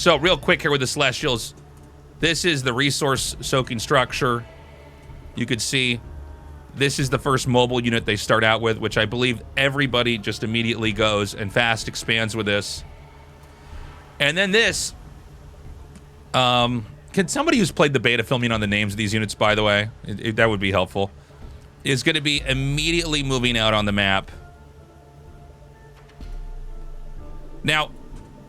So real quick here with the Celestials, this is the resource-soaking structure. You could see this is the first mobile unit they start out with, which I believe everybody just immediately goes and fast expands with this. And then this, can somebody who's played the beta fill me in on the names of these units, by the way? That would be helpful. Is going to be immediately moving out on the map. Now,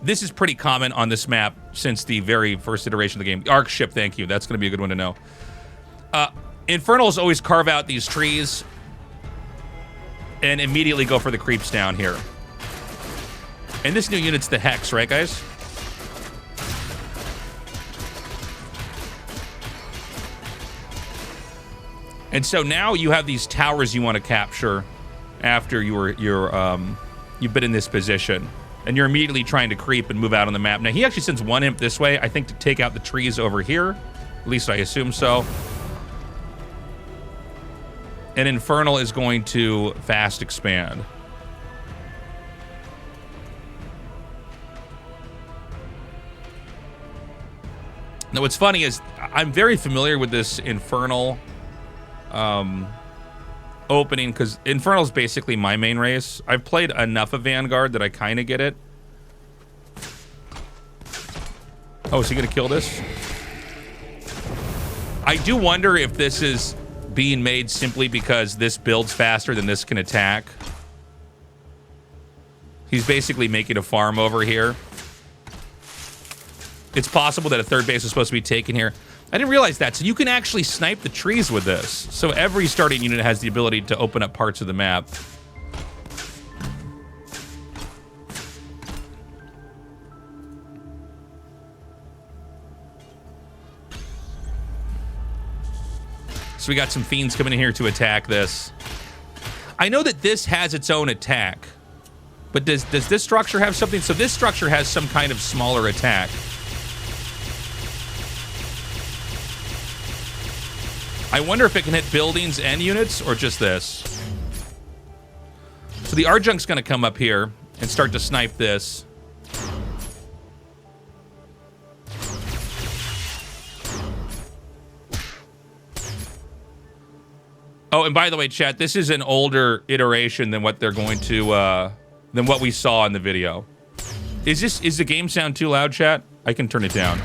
this is pretty common on this map since the very first iteration of the game. Arc ship, thank you. That's going to be a good one to know. Infernals always carve out these trees and immediately go for the creeps down here. And this new unit's the Hex, right, guys? And so now you have these towers you want to capture after you've been in this position. And you're immediately trying to creep and move out on the map. Now, he actually sends one imp this way, I think, to take out the trees over here. At least I assume so. And Infernal is going to fast expand. Now, what's funny is I'm very familiar with this Infernal opening, because Infernal is basically my main race. I've played enough of Vanguard that I kind of get it. Oh, is he going to kill this? I do wonder if this is being made simply because this builds faster than this can attack. He's basically making a farm over here. It's possible that a third base is supposed to be taken here. I didn't realize that. So you can actually snipe the trees with this. So every starting unit has the ability to open up parts of the map. So we got some fiends coming in here to attack this. I know that this has its own attack. But does this structure have something? So this structure has some kind of smaller attack. I wonder if it can hit buildings and units, or just this. So the Arjunk's going to come up here and start to snipe this. Oh, and by the way, chat, this is an older iteration than what they're going to, than what we saw in the video. Is the game sound too loud, chat? I can turn it down.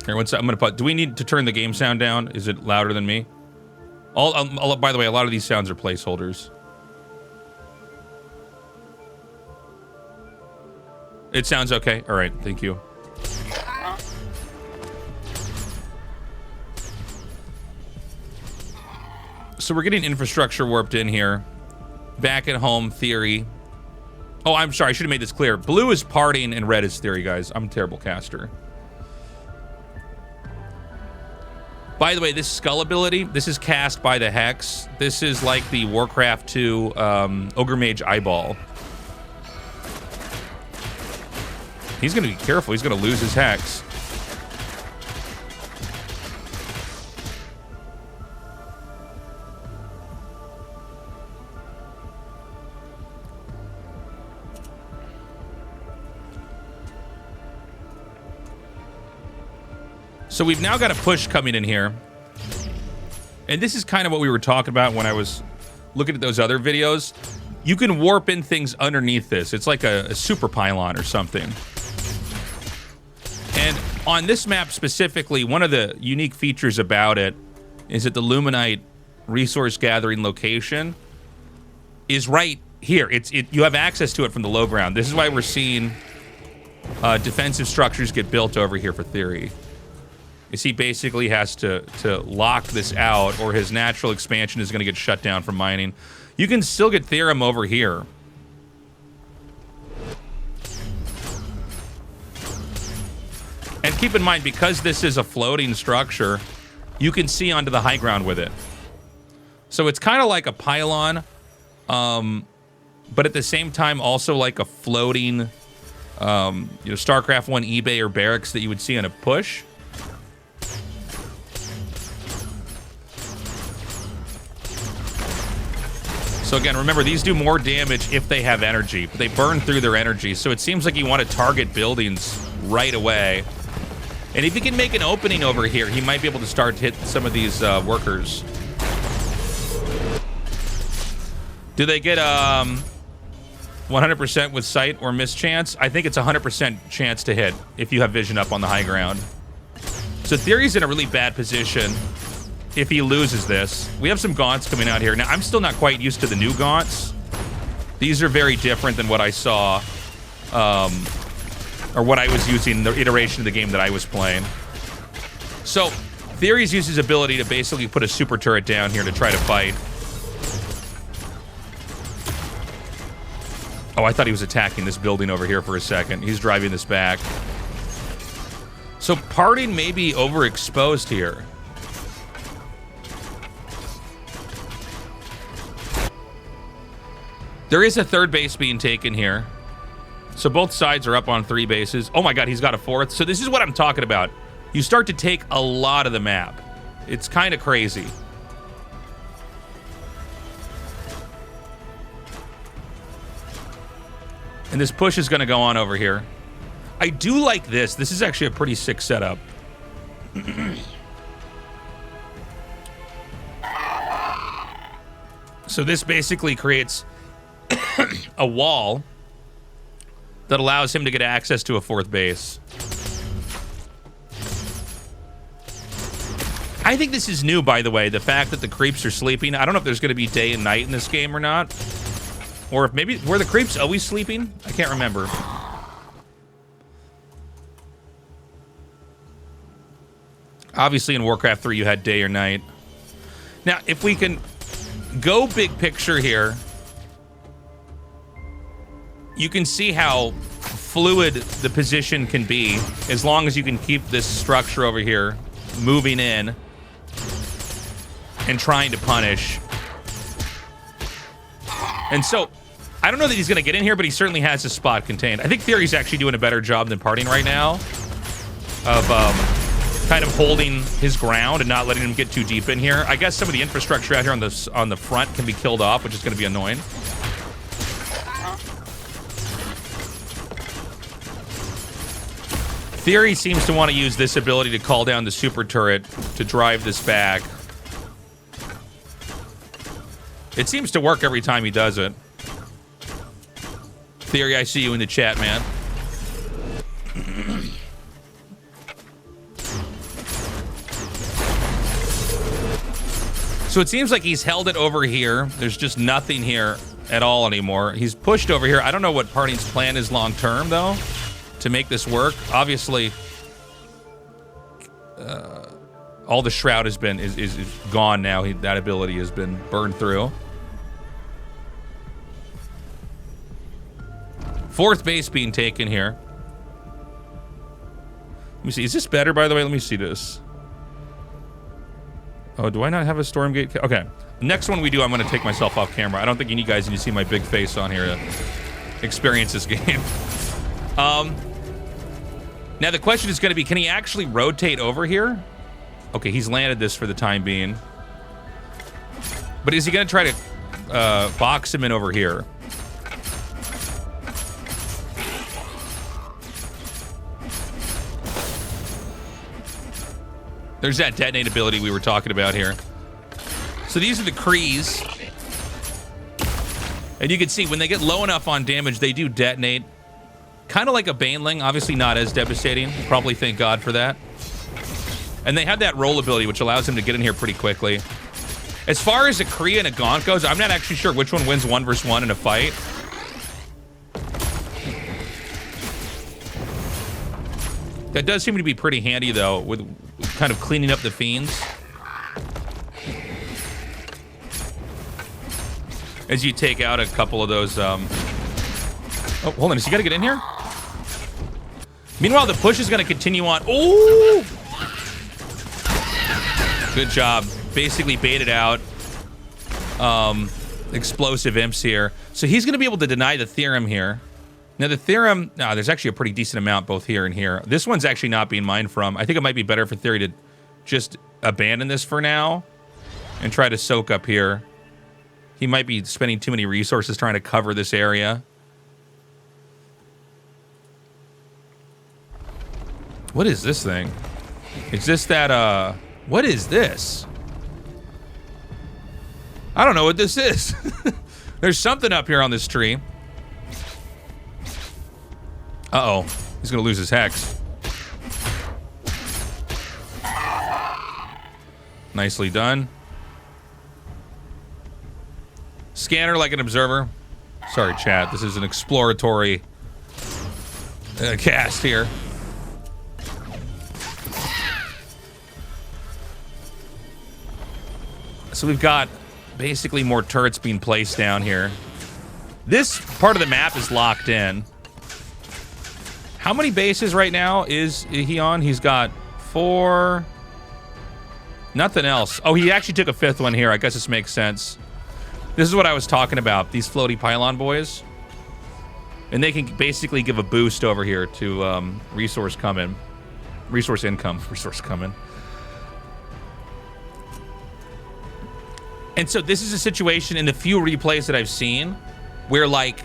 Here, I'm gonna put. Do we need to turn the game sound down? Is it louder than me? By the way, a lot of these sounds are placeholders. It sounds okay. All right, thank you. So we're getting infrastructure warped in here. Back at home theory. Oh, I'm sorry. I should have made this clear. Blue is partying and red is theory, guys. I'm a terrible caster. By the way, this skull ability, this is cast by the Hex. This is like the Warcraft 2 Ogre Mage Eyeball. He's going to be careful. He's going to lose his Hex. So we've now got a push coming in here. And this is kind of what we were talking about when I was looking at those other videos. You can warp in things underneath this. It's like a super pylon or something. And on this map specifically, one of the unique features about it is that the Luminite resource gathering location is right here. You have access to it from the low ground. This is why we're seeing defensive structures get built over here for theory. Is he basically has to lock this out, or his natural expansion is going to get shut down from mining. You can still get Theorem over here. And keep in mind, because this is a floating structure, you can see onto the high ground with it. So it's kind of like a pylon, but at the same time also like a floating, StarCraft 1 eBay or barracks that you would see on a push. So again, remember, these do more damage if they have energy, but they burn through their energy. So it seems like you want to target buildings right away. And if he can make an opening over here, he might be able to start to hit some of these workers. Do they get 100% with sight or mischance? I think it's 100% chance to hit if you have vision up on the high ground. So Theory's in a really bad position if he loses this. We have some gaunts coming out here. Now, I'm still not quite used to the new gaunts. These are very different than what I saw, or what I was using, the iteration of the game that I was playing. So Theory's used his ability to basically put a super turret down here to try to fight. Oh, I thought he was attacking this building over here for a second. He's driving this back. So Parting may be overexposed here. There is a third base being taken here. So both sides are up on 3 bases. Oh my god, he's got a 4th. So this is what I'm talking about. You start to take a lot of the map. It's kind of crazy. And this push is going to go on over here. I do like this. This is actually a pretty sick setup. So this basically creates a wall that allows him to get access to a 4th base. I think this is new, by the way, the fact that the creeps are sleeping. I don't know if there's going to be day and night in this game or not. Or if maybe, were the creeps always sleeping? I can't remember. Obviously in Warcraft 3 you had day or night. Now, if we can go big picture here, you can see how fluid the position can be as long as you can keep this structure over here moving in and trying to punish. And so, I don't know that he's going to get in here, but he certainly has his spot contained. I think Theory's actually doing a better job than Parting right now of kind of holding his ground and not letting him get too deep in here. I guess some of the infrastructure out here on the front can be killed off, which is going to be annoying. Theory seems to want to use this ability to call down the super turret to drive this back. It seems to work every time he does it. Theory, I see you in the chat, man. So it seems like he's held it over here. There's just nothing here at all anymore. He's pushed over here. I don't know what Parting's plan is long term, though, to make this work. Obviously, all the shroud has been is gone now. That ability has been burned through. 4th base being taken here. Let me see. Is this better, by the way? Let me see this. Oh, do I not have a Stormgate? Okay. Next one we do, I'm going to take myself off camera. I don't think you guys need to see my big face on here to experience this game. Now the question is going to be, can he actually rotate over here? Okay, he's landed this for the time being. But is he going to try to box him in over here? There's that detonate ability we were talking about here. So these are the Krees. And you can see when they get low enough on damage, they do detonate. Kind of like a Baneling, obviously not as devastating. Probably thank God for that. And they have that roll ability, which allows him to get in here pretty quickly. As far as a Kree and a Gaunt goes, I'm not actually sure which one wins 1 versus 1 in a fight. That does seem to be pretty handy, though, with kind of cleaning up the fiends. As you take out a couple of those, Oh, hold on, is he gotta get in here? Meanwhile, the push is gonna continue on. Oh! Good job. Basically baited out. Explosive imps here. So he's gonna be able to deny the Theorem here. Now the Theorem, there's actually a pretty decent amount both here and here. This one's actually not being mined from. I think it might be better for Theory to just abandon this for now and try to soak up here. He might be spending too many resources trying to cover this area. What is this thing? Is this that, what is this? I don't know what this is. There's something up here on this tree. Uh-oh. He's gonna lose his hex. Nicely done. Scanner like an observer. Sorry, chat. This is an exploratory cast here. So we've got basically more turrets being placed down here. This part of the map is locked in. How many bases right now is he on? He's got 4. Nothing else. Oh, he actually took a 5th one here. I guess this makes sense. This is what I was talking about, these floaty pylon boys. And they can basically give a boost over here to resource income. And so this is a situation in the few replays that I've seen where, like,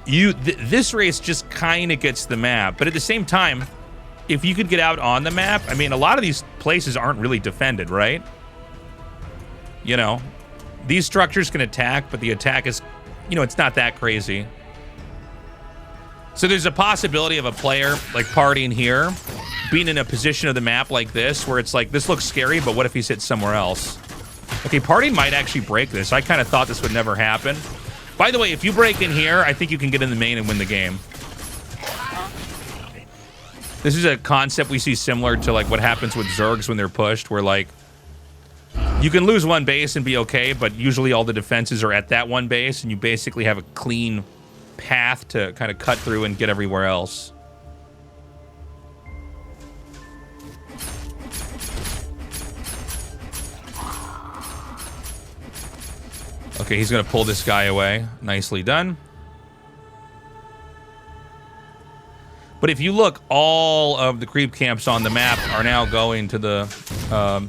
this race just kind of gets the map. But at the same time, if you could get out on the map, I mean, a lot of these places aren't really defended, right? You know, these structures can attack, but the attack is, you know, it's not that crazy. So there's a possibility of a player, like, partying here, being in a position of the map like this, where it's like, this looks scary, but what if he's hit somewhere else? Okay, partying might actually break this. I kind of thought this would never happen. By the way, if you break in here, I think you can get in the main and win the game. This is a concept we see similar to, like, what happens with Zergs when they're pushed, where, like, you can lose one base and be okay, but usually all the defenses are at that one base, and you basically have a clean path to kind of cut through and get everywhere else. Okay, he's gonna pull this guy away. Nicely done. But if you look, all of the creep camps on the map are now going to the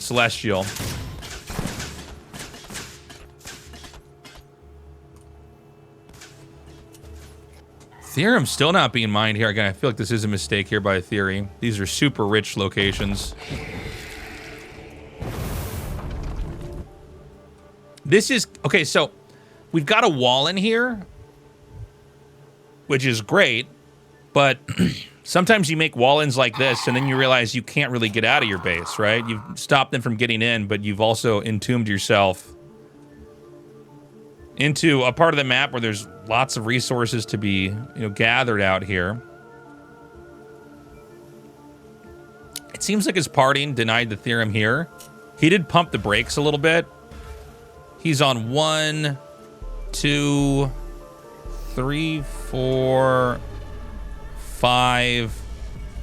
Celestial. Theorem's still not being mined here. Again, I feel like this is a mistake here by Theory. These are super rich locations. This is... Okay, so we've got a wall in here, which is great, but sometimes you make wall-ins like this, and then you realize you can't really get out of your base, right? You've stopped them from getting in, but you've also entombed yourself into a part of the map where there's lots of resources to be, you know, gathered out here. It seems like his partying denied the theorem here. He did pump the brakes a little bit. He's on 1, 2, 3, 4, 5,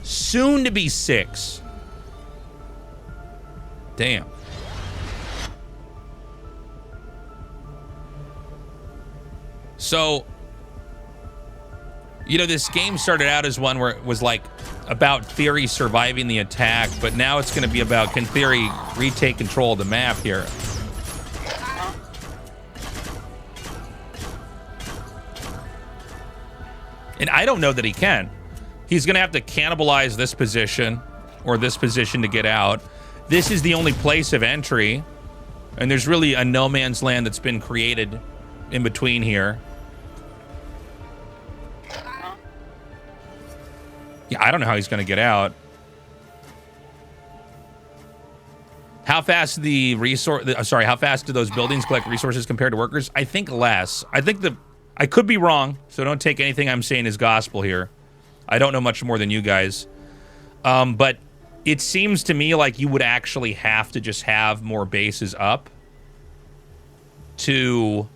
soon to be 6. Damn. So, you know, this game started out as one where it was like about Theory surviving the attack, but now it's going to be about, can Theory retake control of the map here? And I don't know that he can. He's going to have to cannibalize this position or this position to get out. This is the only place of entry, and there's really a no man's land that's been created in between here. Yeah, I don't know how he's going to get out. How fast how fast do those buildings collect resources compared to workers? I think less. I could be wrong, so don't take anything I'm saying as gospel here. I don't know much more than you guys. But it seems to me like you would actually have to just have more bases up to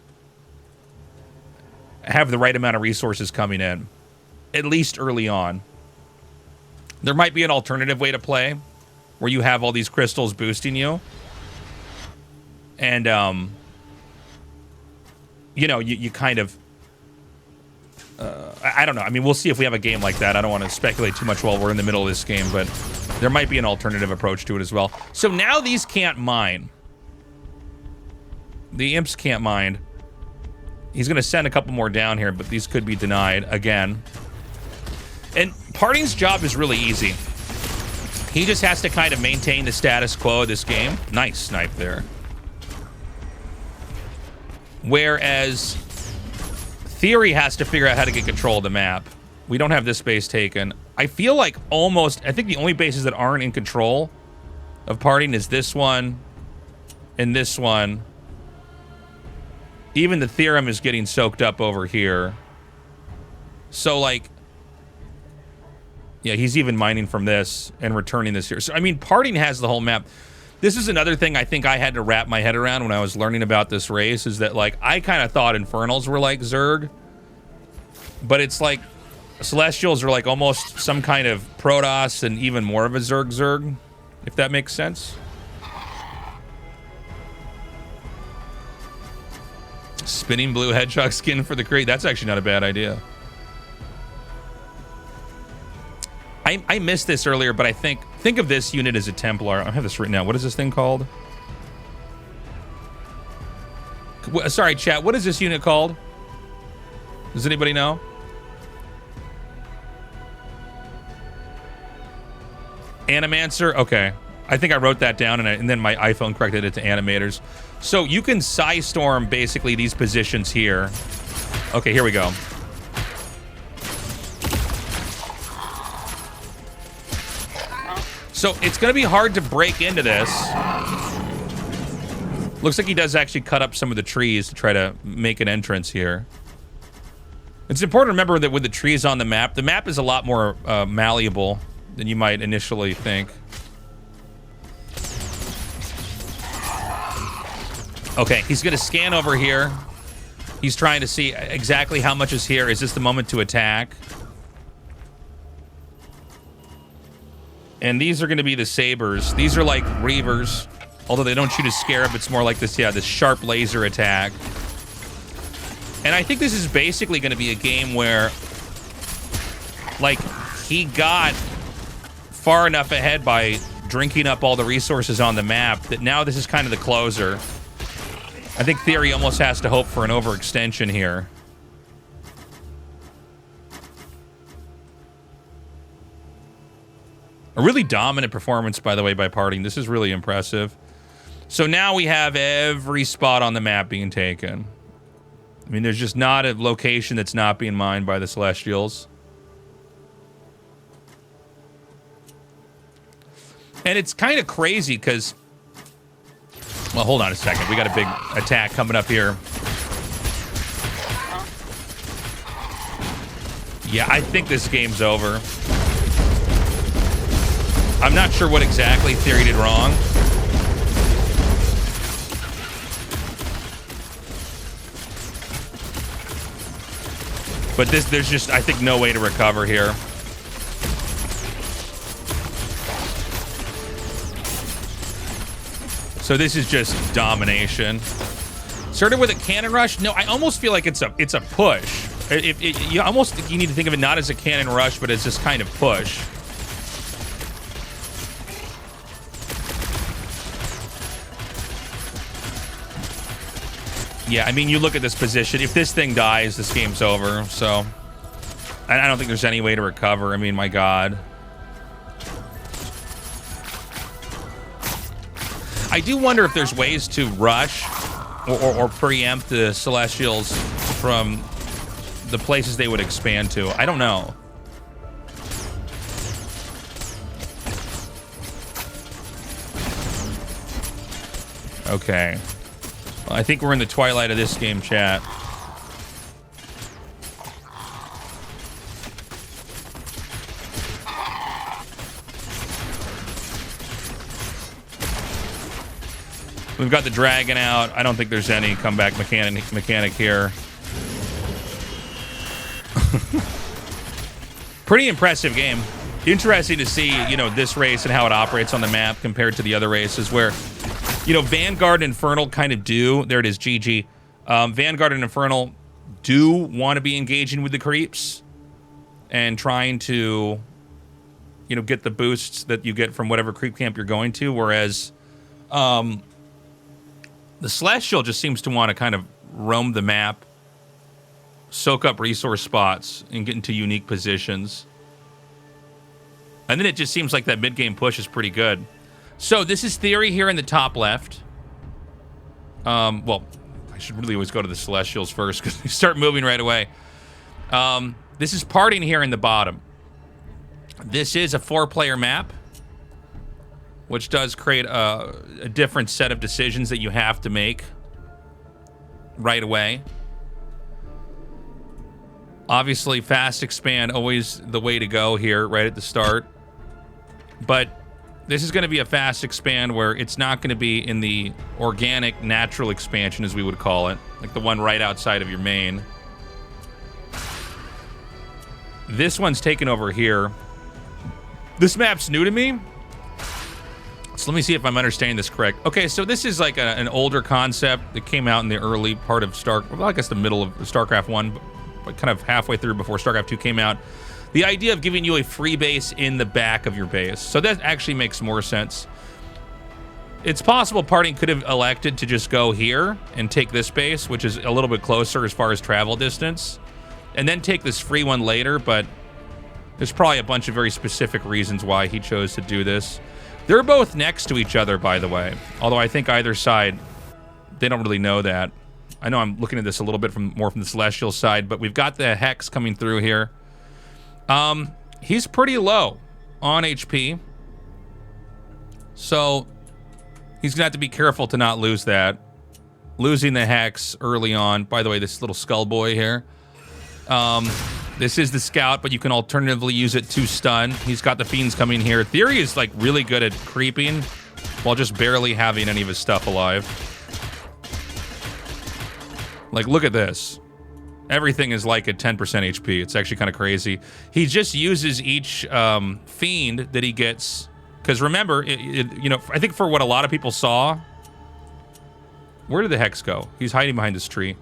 have the right amount of resources coming in, at least early on. There might be an alternative way to play where you have all these crystals boosting you. And, you know, you kind of... I don't know. I mean, we'll see if we have a game like that. I don't want to speculate too much while we're in the middle of this game, but there might be an alternative approach to it as well. So now these can't mine. The imps can't mind. He's going to send a couple more down here, but these could be denied again. And Parting's job is really easy. He just has to kind of maintain the status quo of this game. Nice snipe there. Whereas Theory has to figure out how to get control of the map. We don't have this base taken. I feel like I think the only bases that aren't in control of Parting is this one and this one. Even the Theorem is getting soaked up over here. So, like, yeah, he's even mining from this and returning this here. So, I mean, Parting has the whole map. This is another thing I think I had to wrap my head around when I was learning about this race, is that, like, I kind of thought Infernals were like Zerg. But it's like Celestials are like almost some kind of Protoss and even more of a Zerg, if that makes sense. Spinning blue hedgehog skin for the crate. That's actually not a bad idea. I missed this earlier, but I think of this unit as a Templar. I have this written down. What is this thing called? Sorry, chat. What is this unit called? Does anybody know? Animancer? Okay. I think I wrote that down, and then my iPhone corrected it to Animators. So you can Psystorm basically these positions here. Okay, here we go. So it's going to be hard to break into this. Looks like he does actually cut up some of the trees to try to make an entrance here. It's important to remember that with the trees on the map is a lot more malleable than you might initially think. Okay, he's going to scan over here. He's trying to see exactly how much is here. Is this the moment to attack? And these are going to be the Sabers. These are like Reavers. Although they don't shoot a Scarab, it's more like this, yeah, this sharp laser attack. And I think this is basically going to be a game where, like, he got far enough ahead by drinking up all the resources on the map that now this is kind of the closer. I think Theory almost has to hope for an overextension here. A really dominant performance, by the way, by Parting. This is really impressive. So now we have every spot on the map being taken. I mean, there's just not a location that's not being mined by the Celestials. And it's kind of crazy because... Well, hold on a second. We got a big attack coming up here. Yeah, I think this game's over. I'm not sure what exactly Theory did wrong. But there's just, I think, no way to recover here. So this is just domination. Started with a cannon rush. No, I almost feel like it's a push. You need to think of it not as a cannon rush, but as this kind of push. Yeah, I mean, you look at this position. If this thing dies, this game's over. So, I don't think there's any way to recover. I mean, my God. I do wonder if there's ways to rush or preempt the Celestials from the places they would expand to. I don't know. Okay. Well, I think we're in the twilight of this game, chat. We've got the dragon out. I don't think there's any comeback mechanic here. Pretty impressive game. Interesting to see, this race and how it operates on the map compared to the other races where, Vanguard and Infernal kind of do. There it is, GG. Vanguard and Infernal do want to be engaging with the creeps and trying to, get the boosts that you get from whatever creep camp you're going to, whereas The Celestial just seems to want to kind of roam the map, soak up resource spots, and get into unique positions. And then it just seems like that mid-game push is pretty good. So this is Theory here in the top left. Well, I should really always go to the Celestials first because they start moving right away. This is Parting here in the bottom. This is a 4-player map, which does create a different set of decisions that you have to make right away. Obviously, fast expand, always the way to go here right at the start. But this is going to be a fast expand where it's not going to be in the organic, natural expansion, as we would call it, like the one right outside of your main. This one's taken over here. This map's new to me. So let me see if I'm understanding this correct. Okay, so this is like an older concept that came out in the early part of well, I guess the middle of StarCraft 1, but kind of halfway through before StarCraft 2 came out. The idea of giving you a free base in the back of your base. So that actually makes more sense. It's possible Parting could have elected to just go here and take this base, which is a little bit closer as far as travel distance, and then take this free one later, but there's probably a bunch of very specific reasons why he chose to do this. They're both next to each other, by the way, although I think either side, they don't really know that. I know I'm looking at this a little bit more from the Celestial side, but we've got the Hex coming through here. He's pretty low on HP, so he's gonna have to be careful to not lose that. Losing the Hex early on. By the way, this little skull boy here. This is the Scout, but you can alternatively use it to stun. He's got the Fiends coming here. Theory is like really good at creeping while just barely having any of his stuff alive. Like, look at this. Everything is like at 10% HP. It's actually kind of crazy. He just uses each Fiend that he gets. Because remember, you know, I think for what a lot of people saw... Where did the Hex go? He's hiding behind this tree.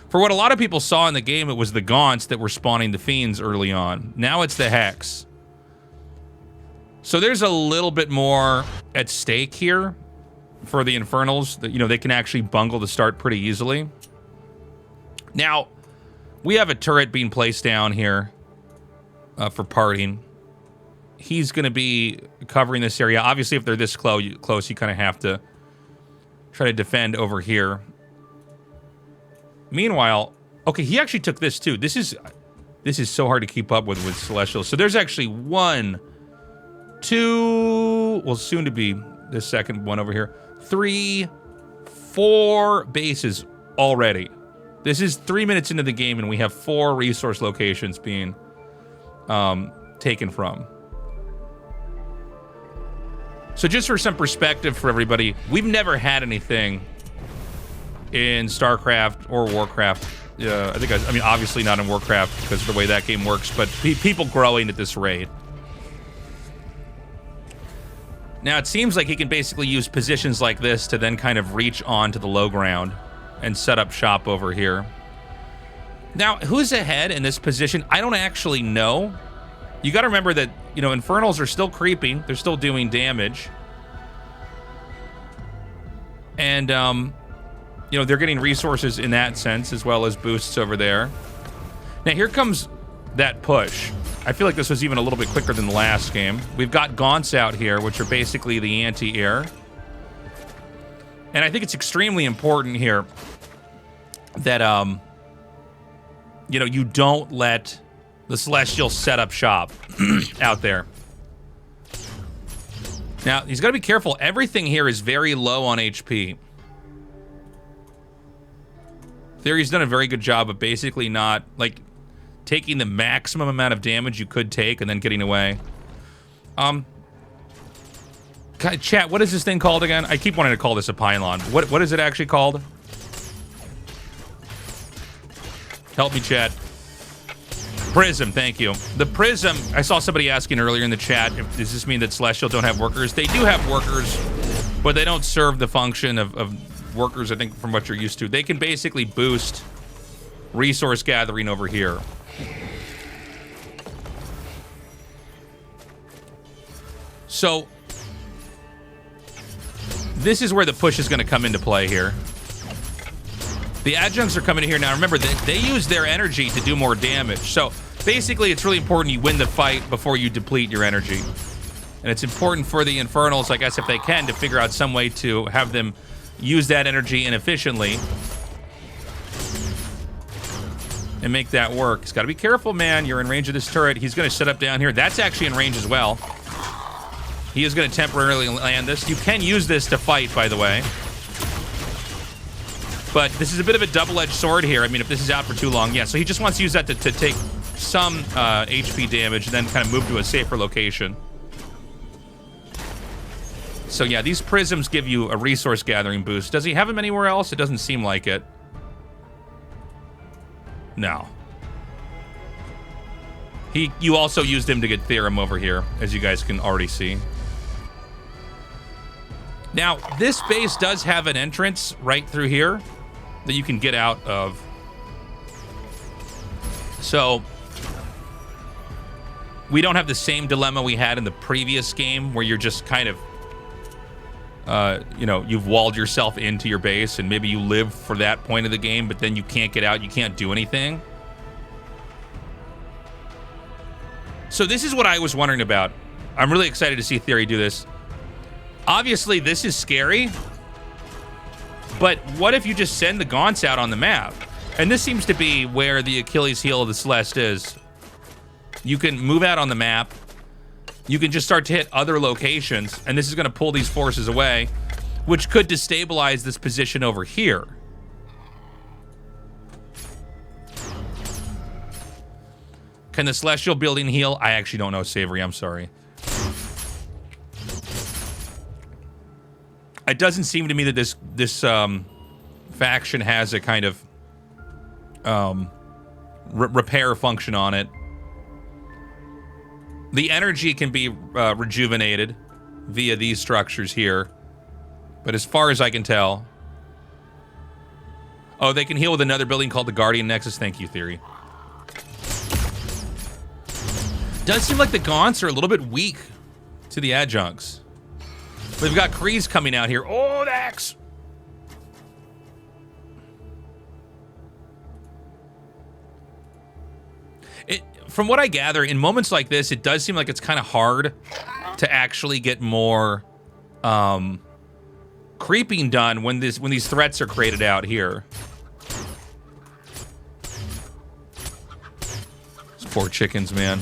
For what a lot of people saw in the game, it was the Gaunts that were spawning the Fiends early on. Now it's the Hex. So there's a little bit more at stake here for the Infernals. That, you know, they can actually bungle the start pretty easily. Now... we have a turret being placed down here for Parting. He's going to be covering this area. Obviously, if they're this close, you kind of have to try to defend over here. Meanwhile, okay, he actually took this too. This is so hard to keep up with Celestial. So there's actually 1, 2, well, soon to be the second one over here. 3, 4 bases already. This is 3 minutes into the game, and we have 4 resource locations being taken from. So just for some perspective for everybody, we've never had anything in StarCraft or Warcraft. I mean, obviously not in Warcraft because of the way that game works, but people growing at this rate. Now, it seems like he can basically use positions like this to then kind of reach onto the low ground and set up shop over here. Now, who's ahead in this position? I don't actually know. You got to remember that, you know, Infernals are still creeping. They're still doing damage. And, you know, they're getting resources in that sense as well as boosts over there. Now, here comes that push. I feel like this was even a little bit quicker than the last game. We've got Gaunts out here, which are basically the anti-air. And I think it's extremely important here that, you know, you don't let the Celestial set up shop out there. Now, he's got to be careful. Everything here is very low on HP. Theory's done a very good job of basically not, like, taking the maximum amount of damage you could take and then getting away. Chat, what is this thing called again? I keep wanting to call this a pylon. What is it actually called? Help me, chat. Prism, thank you. The Prism, I saw somebody asking earlier in the chat, does this mean that Celestial don't have workers? They do have workers, but they don't serve the function of workers, I think, from what you're used to. They can basically boost resource gathering over here. So, this is where the push is going to come into play here. The adjuncts are coming in here now. Remember, they use their energy to do more damage. So basically, it's really important you win the fight before you deplete your energy. And it's important for the Infernals, I guess, if they can, to figure out some way to have them use that energy inefficiently and make that work. He's got to be careful, man. You're in range of this turret. He's going to set up down here. That's actually in range as well. He is going to temporarily land this. You can use this to fight, by the way. But this is a bit of a double-edged sword here. I mean, if this is out for too long, yeah. So he just wants to use that to take some HP damage and then kind of move to a safer location. So yeah, these prisms give you a resource gathering boost. Does he have them anywhere else? It doesn't seem like it. No. You also used him to get Theorem over here, as you guys can already see. Now, this base does have an entrance right through here that you can get out of. So we don't have the same dilemma we had in the previous game where you're just kind of, you know, you've walled yourself into your base and maybe you live for that point of the game, but then you can't get out, you can't do anything. So this is what I was wondering about. I'm really excited to see Theory do this. Obviously, this is scary, but what if you just send the Gaunts out on the map? And this seems to be where the Achilles heel of the Celeste is. You can move out on the map. You can just start to hit other locations, and this is going to pull these forces away, which could destabilize this position over here. Can the Celestial building heal? I actually don't know, Savory. I'm sorry. It doesn't seem to me that this faction has a kind of repair function on it. The energy can be rejuvenated via these structures here, but as far as I can tell, oh, they can heal with another building called the Guardian Nexus. Thank you, Theory. Does seem like the Gaunts are a little bit weak to the adjuncts. We've got Kreese coming out here. Oh, the axe! From what I gather, in moments like this, it does seem like it's kind of hard to actually get more creeping done when these threats are created out here. These poor chickens, man.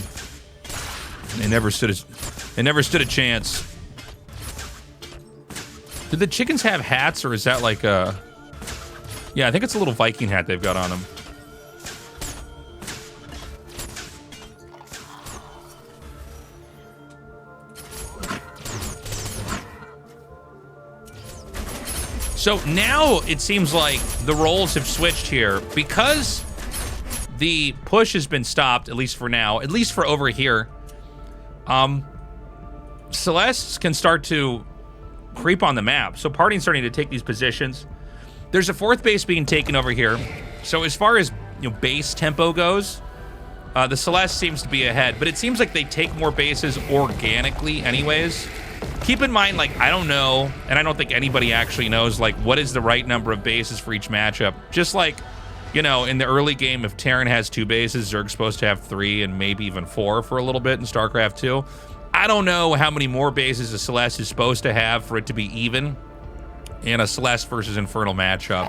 They never stood a chance. Did the chickens have hats, or is that like a... Yeah, I think it's a little Viking hat they've got on them. So now it seems like the roles have switched here. Because the push has been stopped, at least for now, at least for over here, Celestes can start to creep on the map. So Party's starting to take these positions. There's a fourth base being taken over here. So as far as, you know, base tempo goes, the Celeste seems to be ahead, but it seems like they take more bases organically anyways. Keep in mind, like, I don't know, and I don't think anybody actually knows, like, what is the right number of bases for each matchup. Just like, you know, in the early game, if Terran has 2 bases, Zerg's supposed to have 3 and maybe even 4 for a little bit in StarCraft 2. I don't know how many more bases a Celeste is supposed to have for it to be even in a Celeste versus Infernal matchup.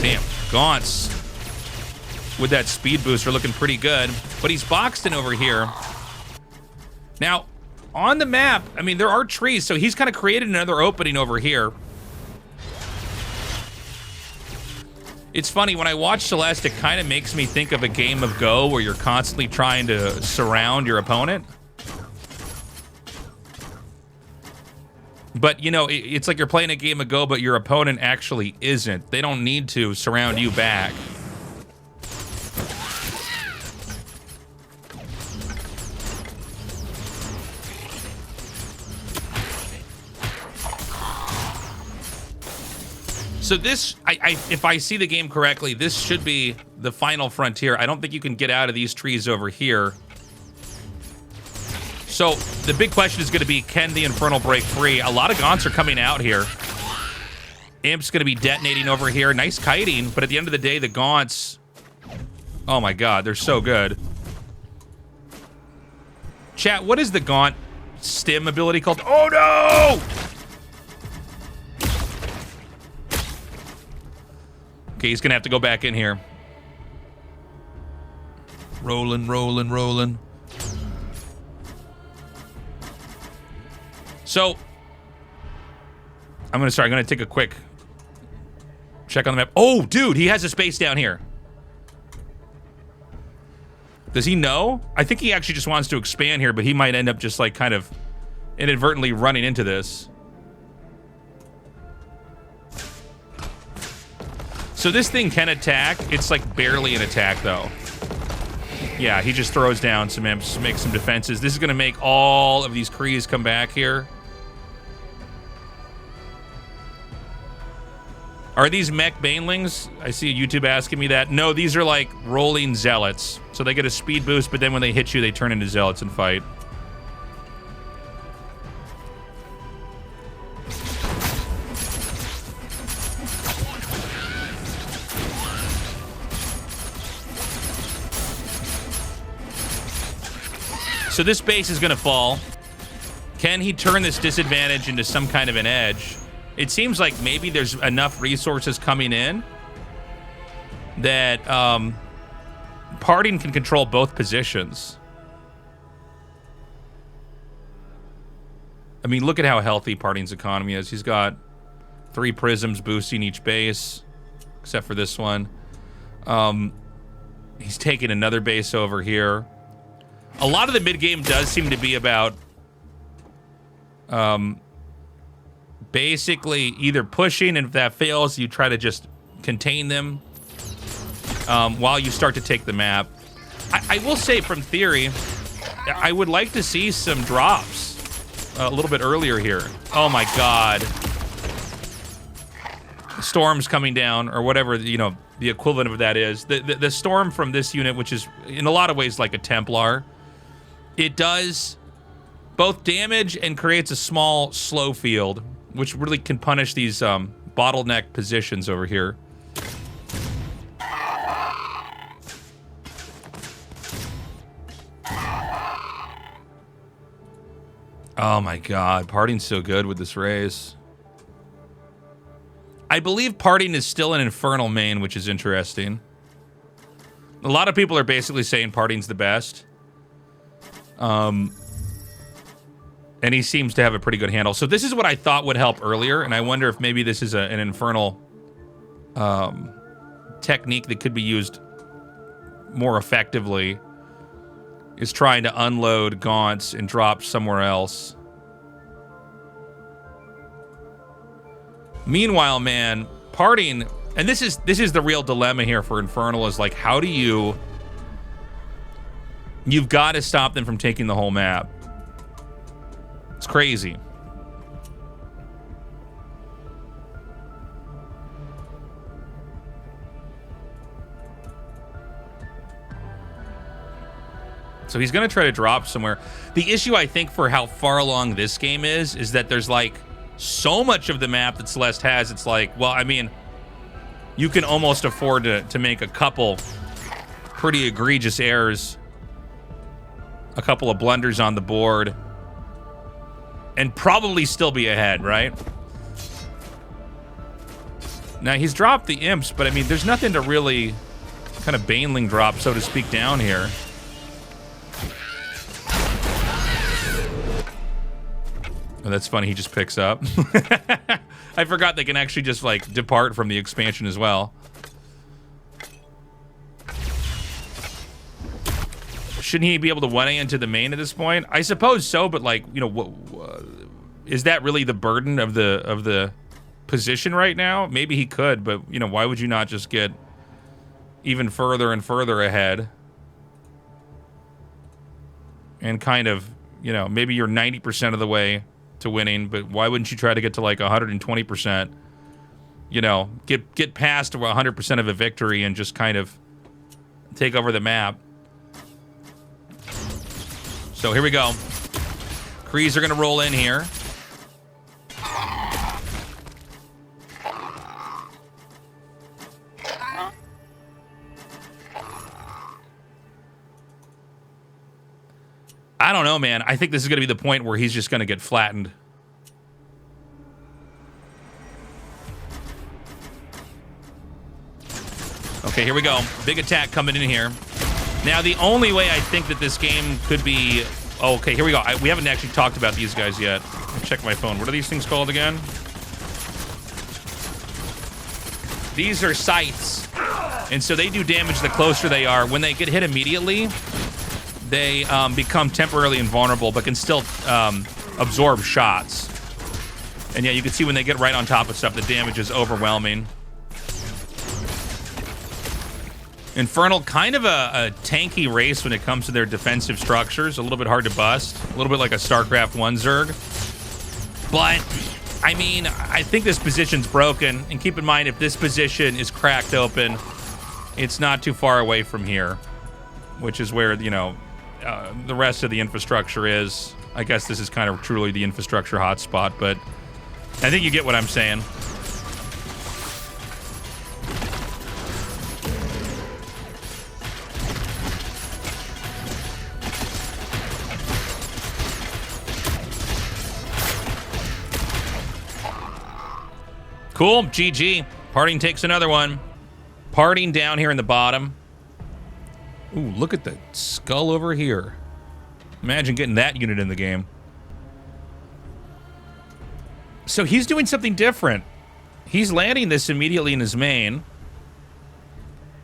Damn, Gaunts with that speed boost are looking pretty good, but he's boxed in over here. Now, on the map, I mean, there are trees, so he's kind of created another opening over here. It's funny, when I watch Celeste, it kind of makes me think of a game of Go where you're constantly trying to surround your opponent. But, you know, it's like you're playing a game of Go, but your opponent actually isn't. They don't need to surround you back. So this, if I see the game correctly, this should be the final frontier. I don't think you can get out of these trees over here. So the big question is going to be, can the Infernal break free? A lot of Gaunts are coming out here. Imp's going to be detonating over here. Nice kiting, but at the end of the day, the Gaunts... Oh my god, they're so good. Chat, what is the Gaunt stim ability called? Oh no! Okay, he's gonna have to go back in here. Rolling, rolling, rolling. So, I'm gonna take a quick check on the map. Oh, dude, he has a space down here. Does he know? I think he actually just wants to expand here, but he might end up just like kind of inadvertently running into this. So this thing can attack. It's like barely an attack though. Yeah, he just throws down some imps, makes some defenses. This is gonna make all of these Krees come back here. Are these mech banelings? I see YouTube asking me that. No, these are like rolling zealots. So they get a speed boost, but then when they hit you, they turn into zealots and fight. So this base is going to fall. Can he turn this disadvantage into some kind of an edge? It seems like maybe there's enough resources coming in that Parting can control both positions. I mean, look at how healthy Parting's economy is. He's got 3 prisms boosting each base, except for this one. He's taking another base over here. A lot of the mid-game does seem to be about basically either pushing, and if that fails, you try to just contain them while you start to take the map. I will say, from theory, I would like to see some drops a little bit earlier here. Oh my god. Storm's coming down, or whatever, you know, the equivalent of that is. The storm from this unit, which is in a lot of ways like a Templar, it does both damage and creates a small slow field, which really can punish these bottleneck positions over here. Oh my god, Parting's so good with this race. I believe Parting is still an Infernal main, which is interesting. A lot of people are basically saying Parting's the best. And he seems to have a pretty good handle. So this is what I thought would help earlier, and I wonder if maybe this is an Infernal technique that could be used more effectively, is trying to unload Gaunts and drop somewhere else. Meanwhile, man, Parting, and this is the real dilemma here for Infernal, is like, how do you've got to stop them from taking the whole map. It's crazy. So he's going to try to drop somewhere. The issue, I think, for how far along this game is that there's, like, so much of the map that Celeste has. It's like, well, I mean, you can almost afford to make a couple pretty egregious errors, a couple of blunders on the board, and probably still be ahead, right? Now, he's dropped the imps, but, I mean, there's nothing to really kind of Baneling drop, so to speak, down here. Oh, that's funny, he just picks up. I forgot they can actually just, like, depart from the expansion as well. Shouldn't he be able to 1A into the main at this point? I suppose so, but, like, you know, is that really the burden of the position right now? Maybe he could, but, you know, why would you not just get even further and further ahead? And kind of, you know, maybe you're 90% of the way to winning, but why wouldn't you try to get to like 120%? You know, get past 100% of a victory and just kind of take over the map. So here we go. Krees are going to roll in here. I don't know, man. I think this is going to be the point where he's just going to get flattened. Okay, here we go. Big attack coming in here. Now, the only way I think that this game could be... Oh, okay, here we go. We haven't actually talked about these guys yet. Let me check my phone. What are these things called again? These are sights. And so they do damage the closer they are. When they get hit immediately, they become temporarily invulnerable, but can still absorb shots. And yeah, you can see when they get right on top of stuff, the damage is overwhelming. Infernal, kind of a tanky race when it comes to their defensive structures. A little bit hard to bust. A little bit like a StarCraft 1 Zerg. But, I mean, I think this position's broken. And keep in mind, if this position is cracked open, it's not too far away from here. Which is where, you know, the rest of the infrastructure is. I guess this is kind of truly the infrastructure hotspot, but I think you get what I'm saying. Cool, GG. Parting takes another one. Parting down here in the bottom. Ooh, look at the skull over here. Imagine getting that unit in the game. So he's doing something different. He's landing this immediately in his main.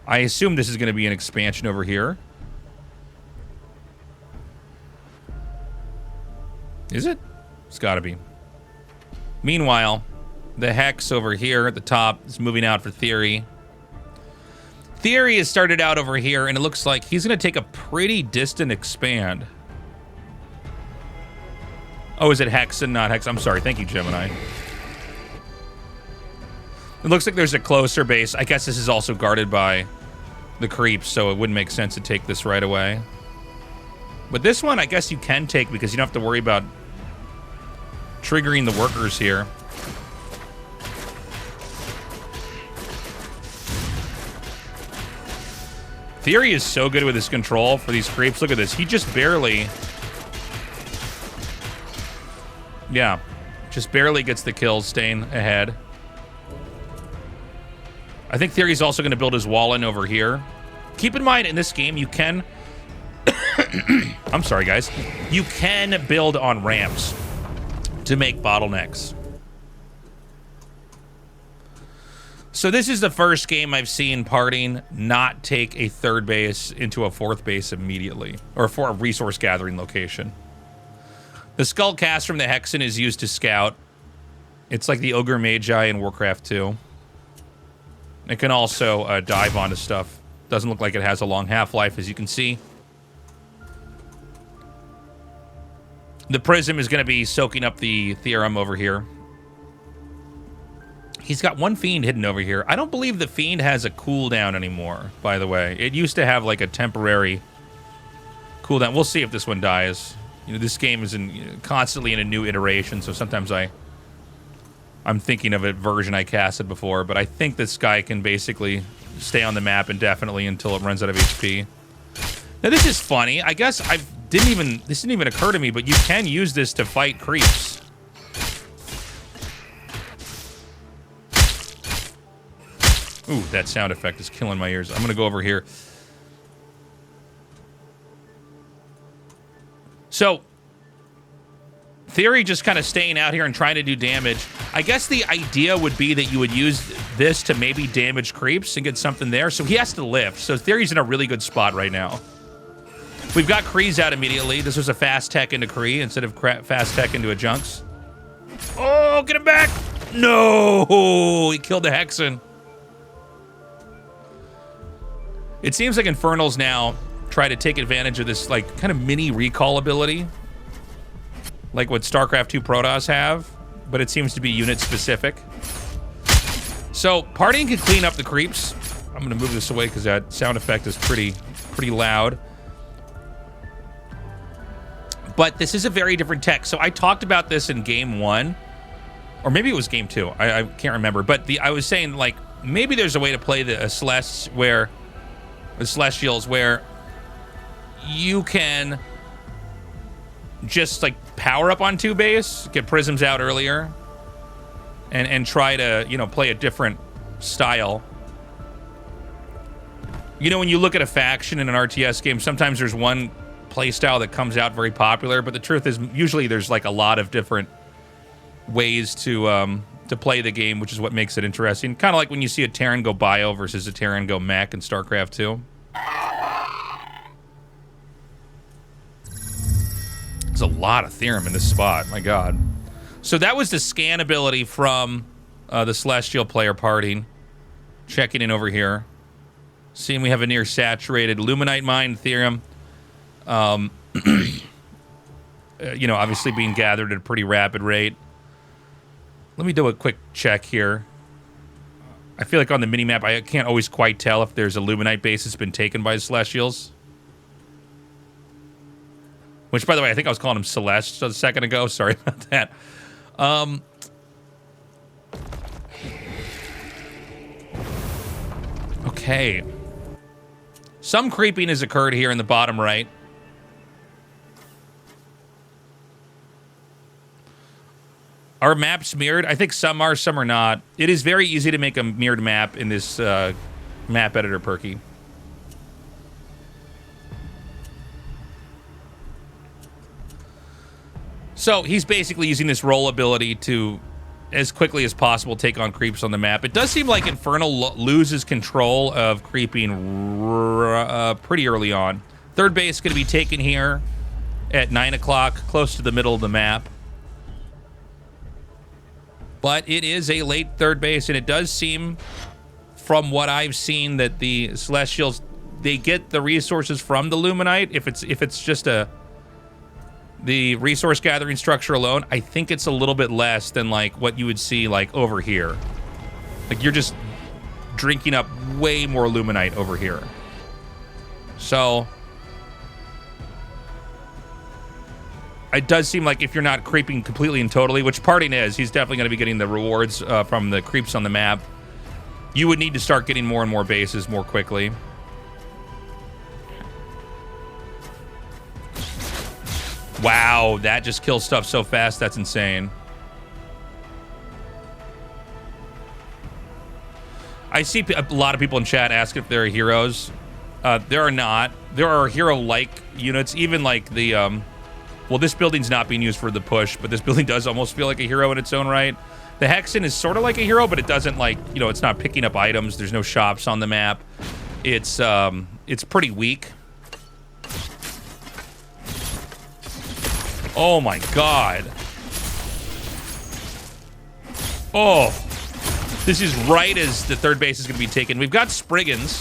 I assume this is going to be an expansion over here. Is it? It's got to be. Meanwhile, the Hex over here at the top is moving out for Theory. Theory has started out over here, and it looks like he's going to take a pretty distant expand. Oh, is it Hex and not Hex? I'm sorry. Thank you, Gemini. It looks like there's a closer base. I guess this is also guarded by the creeps, so it wouldn't make sense to take this right away. But this one, I guess you can take because you don't have to worry about triggering the workers here. Theory is so good with his control for these creeps. Look at this. He just barely... Yeah. Just barely gets the kills, staying ahead. I think Theory's also going to build his wall in over here. Keep in mind, in this game, you can... I'm sorry, guys. You can build on ramps to make bottlenecks. So this is the first game I've seen Parting not take a third base into a fourth base immediately, or for a resource gathering location. The Skull Cast from the Hexen is used to scout. It's like the Ogre Magi in Warcraft 2. It can also dive onto stuff. Doesn't look like it has a long half-life, as you can see. The Prism is going to be soaking up the Theorem over here. He's got one Fiend hidden over here. I don't believe the Fiend has a cooldown anymore, by the way. It used to have, like, a temporary cooldown. We'll see if this one dies. You know, this game is constantly in a new iteration, so sometimes I'm thinking of a version I casted before, but I think this guy can basically stay on the map indefinitely until it runs out of HP. Now, this is funny. I guess this didn't even occur to me, but you can use this to fight creeps. Ooh, that sound effect is killing my ears. I'm going to go over here. So, Theory just kind of staying out here and trying to do damage. I guess the idea would be that you would use this to maybe damage creeps and get something there. So he has to lift. So Theory's in a really good spot right now. We've got Kree's out immediately. This was a fast tech into Kree instead of fast tech into a Junks. Oh, get him back! No! He killed the Hexen. It seems like Infernals now try to take advantage of this, like, kind of mini recall ability. Like what StarCraft 2 Protoss have, but it seems to be unit specific. So, Parting can clean up the creeps. I'm gonna move this away because that sound effect is pretty loud. But this is a very different tech. So I talked about this in game 1, or maybe it was game 2. I can't remember. But I was saying, like, maybe there's a way to play the Celestials where you can just, like, power up on 2 base, get prisms out earlier, and try to, you know, play a different style. You know, when you look at a faction in an RTS game, sometimes there's one playstyle that comes out very popular, but the truth is usually there's like a lot of different ways to play the game, which is what makes it interesting. Kind of like when you see a Terran go bio versus a Terran go mech in StarCraft 2. There's a lot of Theorem in this spot, my god. So that was the scan ability from the Celestial player party. Checking in over here. Seeing we have a near saturated Luminite mine Theorem. You know, obviously being gathered at a pretty rapid rate. Let me do a quick check here. I feel like on the minimap, I can't always quite tell if there's a Luminite base that's been taken by the Celestials. Which, by the way, I think I was calling them Celeste a second ago. Sorry about that. Okay. Some creeping has occurred here in the bottom right. Are maps mirrored? I think some are, some are not. It is very easy to make a mirrored map in this map editor, Perky. So he's basically using this roll ability to, as quickly as possible, take on creeps on the map. It does seem like Infernal loses control of creeping pretty early on. Third base is going to be taken here at 9 o'clock, close to the middle of the map. But it is a late third base, and it does seem, from what I've seen, that the Celestials, they get the resources from the Luminite. If it's just the resource gathering structure alone, I think it's a little bit less than like what you would see like over here. Like you're just drinking up way more Luminite over here. So it does seem like if you're not creeping completely and totally, which Parting is, he's definitely going to be getting the rewards from the creeps on the map. You would need to start getting more and more bases more quickly. Wow, that just kills stuff so fast. That's insane. I see a lot of people in chat ask if there are heroes. There are not. There are hero-like units, even like the... well, this building's not being used for the push, but this building does almost feel like a hero in its own right. The Hexen is sort of like a hero, but it doesn't like, you know, it's not picking up items. There's no shops on the map. It's pretty weak. Oh my god. Oh. This is right as the third base is going to be taken. We've got Spriggans.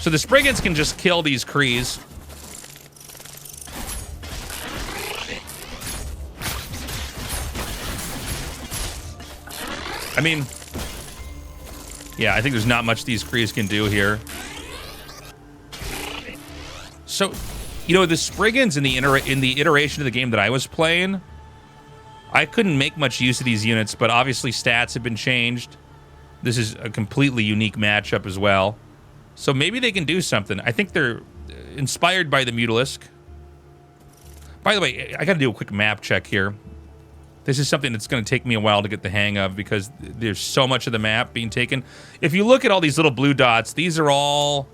So the Spriggans can just kill these Krees. I mean, yeah, I think there's not much these Krees can do here. So, you know, the Spriggans in the iteration of the game that I was playing, I couldn't make much use of these units, but obviously stats have been changed. This is a completely unique matchup as well. So maybe they can do something. I think they're inspired by the Mutalisk. By the way, I got to do a quick map check here. This is something that's going to take me a while to get the hang of because there's so much of the map being taken. If you look at all these little blue dots, these are all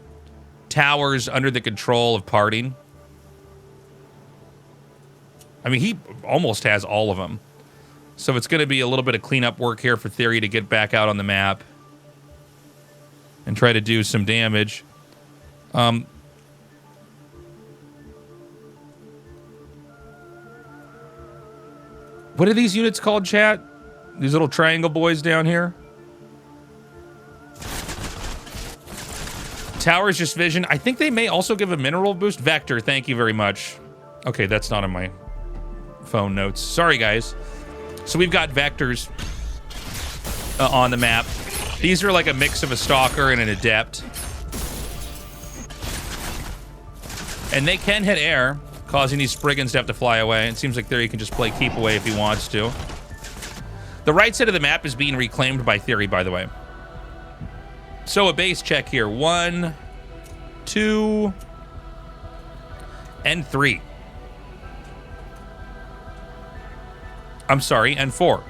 towers under the control of Parting. I mean, he almost has all of them. So it's going to be a little bit of cleanup work here for Theory to get back out on the map and try to do some damage. What are these units called, chat? These little triangle boys down here? Towers just vision. I think they may also give a mineral boost. Vector, thank you very much. Okay, that's not on my phone notes. Sorry, guys. So we've got vectors on the map. These are like a mix of a Stalker and an Adept. And they can hit air. causing these Spriggans to have to fly away. It seems like Theory can just play keep away if he wants to. The right side of the map is being reclaimed by Theory, by the way. So a base check here. 1, 2, and 3. I'm sorry, and 4.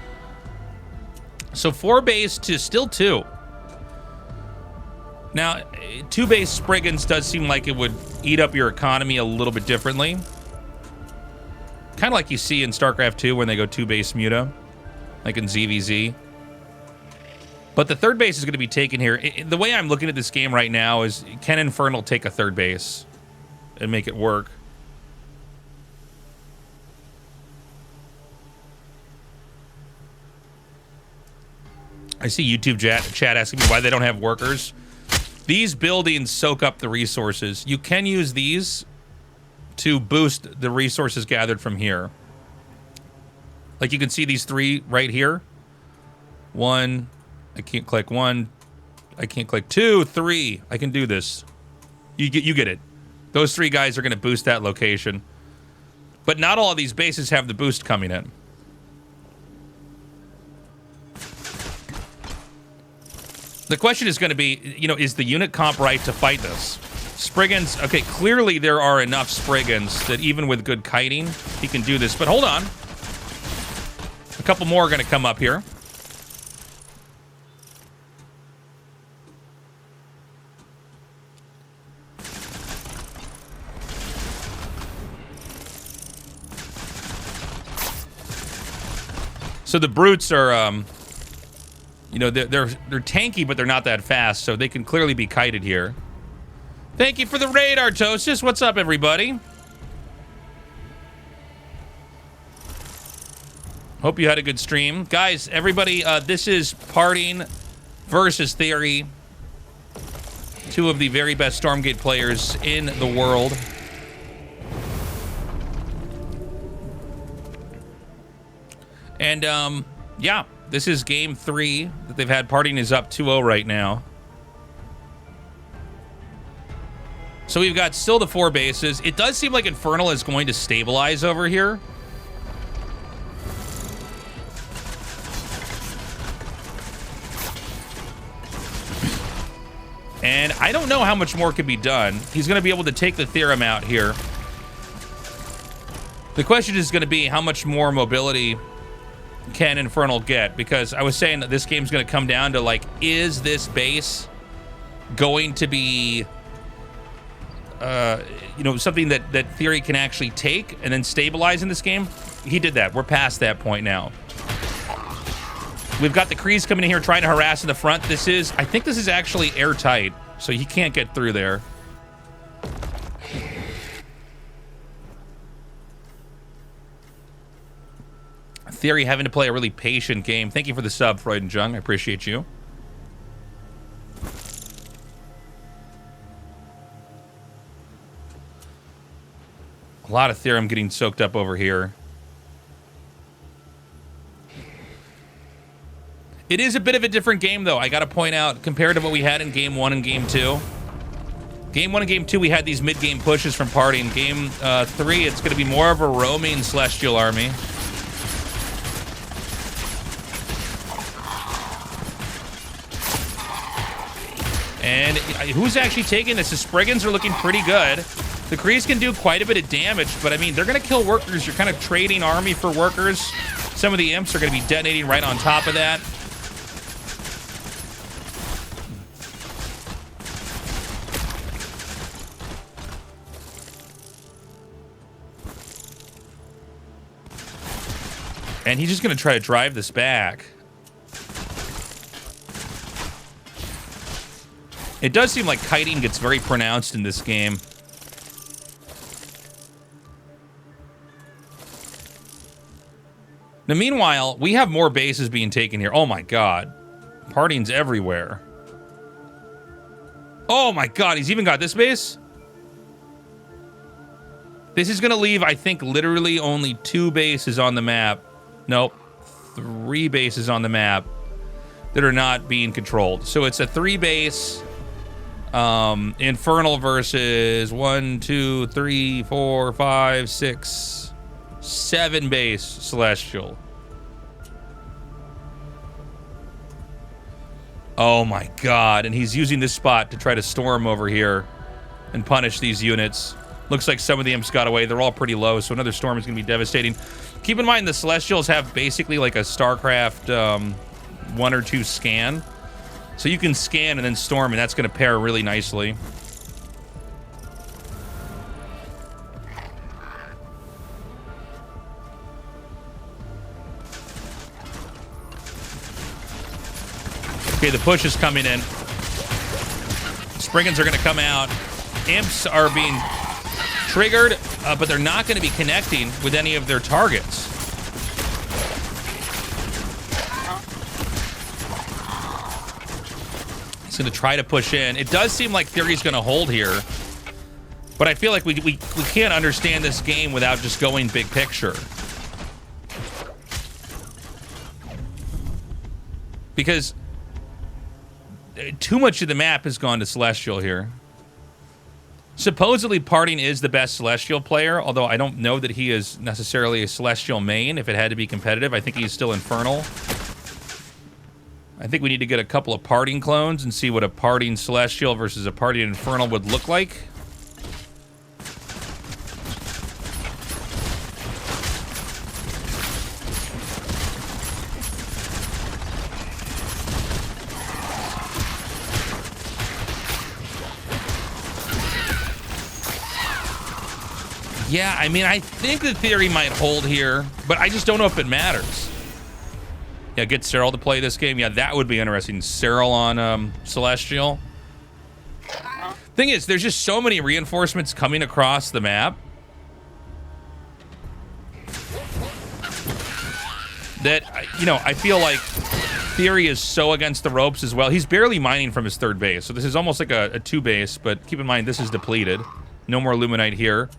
So 4 base to still 2. Now, 2 base Spriggans does seem like it would eat up your economy a little bit differently. Kind of like you see in StarCraft 2 when they go 2 base Muta, like in ZVZ. But the 3rd base is going to be taken here. The way I'm looking at this game right now is, can Infernal take a 3rd base and make it work? I see YouTube chat asking me why they don't have workers. These buildings soak up the resources. You can use these to boost the resources gathered from here. Like you can see these 3 right here. 1, I can't click 1. I can't click 2, 3. I can do this. You get it. Those 3 guys are going to boost that location. But not all of these bases have the boost coming in. The question is going to be, you know, is the unit comp right to fight this? Spriggans, okay, clearly there are enough Spriggans that even with good kiting, he can do this. But hold on. A couple more are going to come up here. So the brutes are, you know, they're tanky, but they're not that fast, so they can clearly be kited here. Thank you for the raid, Artosis. What's up, everybody? Hope you had a good stream. Guys, everybody, this is Parting versus Theory. 2 of the very best Stormgate players in the world. And, yeah. This is game 3 that they've had. Parting is up 2-0 right now. So we've got still the 4 bases. It does seem like Infernal is going to stabilize over here. And I don't know how much more can be done. He's going to be able to take the Theorem out here. The question is going to be how much more mobility can Infernal get? Because I was saying that this game's going to come down to, like, is this base going to be, you know, something that Theory can actually take and then stabilize in this game? He did that. We're past that point now. We've got the Krees coming in here trying to harass in the front. This is, I think this is actually airtight, so he can't get through there. Theory having to play a really patient game. Thank you for the sub, Freud and Jung. I appreciate you. A lot of Theorem getting soaked up over here. It is a bit of a different game, though. I got to point out, compared to what we had in Game 1 and Game 2. Game 1 and Game 2, we had these mid-game pushes from Parting. Game 3, it's going to be more of a roaming Celestial army. And who's actually taking this? The Spriggans are looking pretty good. The Krees can do quite a bit of damage, but I mean, they're going to kill workers. You're kind of trading army for workers. Some of the imps are going to be detonating right on top of that. And he's just going to try to drive this back. It does seem like kiting gets very pronounced in this game. Now, meanwhile, we have more bases being taken here. Oh my god. Parting's everywhere. Oh my god, he's even got this base? This is going to leave, I think, literally only 2 bases on the map. Nope. 3 bases on the map that are not being controlled. So it's a 3 base Infernal versus 1, 2, 3, 4, 5, 6, 7 base Celestial. Oh my god, and he's using this spot to try to storm over here and punish these units. Looks like some of the imps got away. They're all pretty low, so another storm is going to be devastating. Keep in mind the Celestials have basically like a StarCraft 1 or 2 scan. So you can scan and then storm, and that's going to pair really nicely. Okay, the push is coming in. Spriggans are going to come out. Imps are being triggered, but they're not going to be connecting with any of their targets. He's going to try to push in. It does seem like Theory's going to hold here, but I feel like we can't understand this game without just going big picture. Because too much of the map has gone to Celestial here. Supposedly, Parting is the best Celestial player, although I don't know that he is necessarily a Celestial main. If it had to be competitive, I think he's still Infernal. I think we need to get a couple of Parting clones and see what a Parting Celestial versus a Parting Infernal would look like. Yeah, I mean, I think the Theory might hold here, but I just don't know if it matters. Yeah, get Cyril to play this game. Yeah, that would be interesting. Cyril on Celestial. Thing is, there's just so many reinforcements coming across the map that, you know, I feel like Theory is so against the ropes as well. He's barely mining from his third base, so this is almost like a 2 base, but keep in mind, this is depleted. No more Luminite here.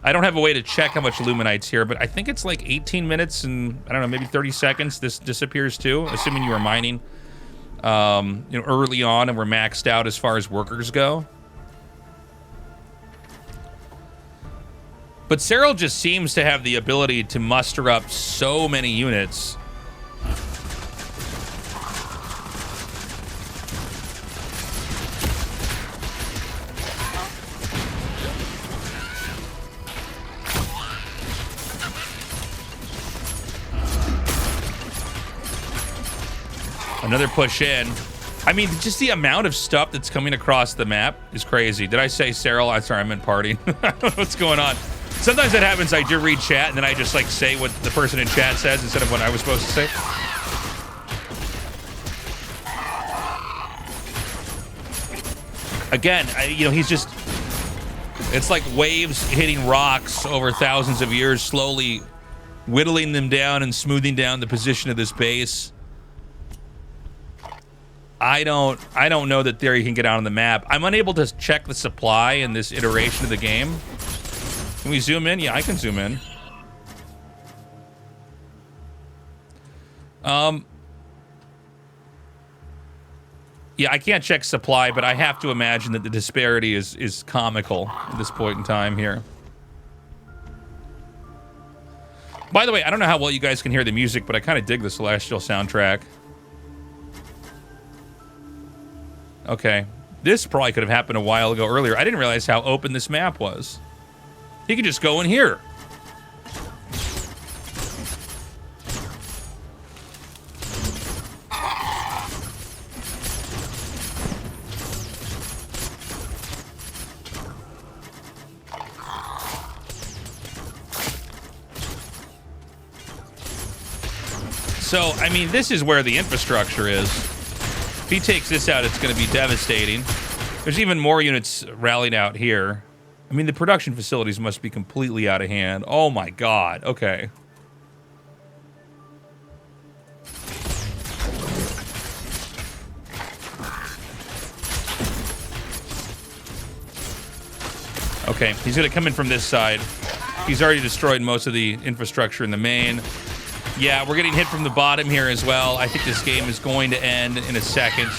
I don't have a way to check how much Luminite's here, but I think it's like 18 minutes and, I don't know, maybe 30 seconds this disappears too, assuming you were mining you know, early on and we're maxed out as far as workers go. But Cyril just seems to have the ability to muster up so many units. Another push in. I mean, just the amount of stuff that's coming across the map is crazy. Did I say Cyril? I'm sorry, I meant Party. I don't know what's going on. Sometimes that happens. I do read chat, and then I just, like, say what the person in chat says instead of what I was supposed to say. Again, you know, he's just... It's like waves hitting rocks over thousands of years, slowly whittling them down and smoothing down the position of this base. I don't know that Theory can get out on the map. I'm unable to check the supply in this iteration of the game. Can we zoom in? Yeah, I can zoom in. Yeah, I can't check supply, but I have to imagine that the disparity is comical at this point in time here. By the way, I don't know how well you guys can hear the music, but I kind of dig the Celestial soundtrack. Okay, this probably could have happened a while ago earlier. I didn't realize how open this map was. You could just go in here. So, I mean, this is where the infrastructure is. If he takes this out, it's going to be devastating. There's even more units rallied out here. I mean, the production facilities must be completely out of hand. Oh my god. Okay. Okay, he's going to come in from this side. He's already destroyed most of the infrastructure in the main. Yeah, we're getting hit from the bottom here as well. I think this game is going to end in a second.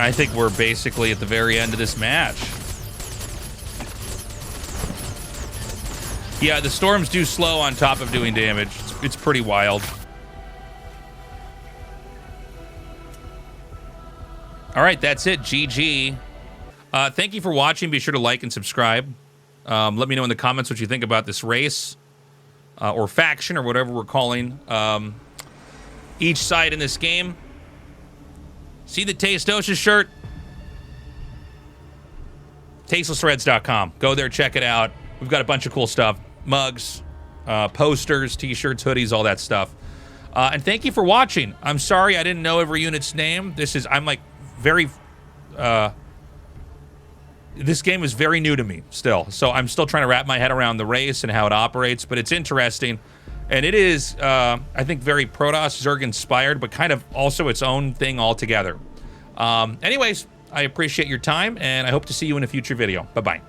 I think we're basically at the very end of this match. Yeah, the storms do slow on top of doing damage. It's pretty wild. All right, that's it. GG. Thank you for watching. Be sure to like and subscribe. Let me know in the comments what you think about this race or faction or whatever we're calling each side in this game. See the Tasteocious shirt? TastelessThreads.com. Go there, check it out. We've got a bunch of cool stuff. Mugs, posters, t-shirts, hoodies, all that stuff. And thank you for watching. I'm sorry I didn't know every unit's name. I'm like very... this game is very new to me still. So I'm still trying to wrap my head around the race and how it operates, but it's interesting. And it is, I think, very Protoss Zerg inspired, but kind of also its own thing altogether. Anyways, I appreciate your time, and I hope to see you in a future video. Bye-bye.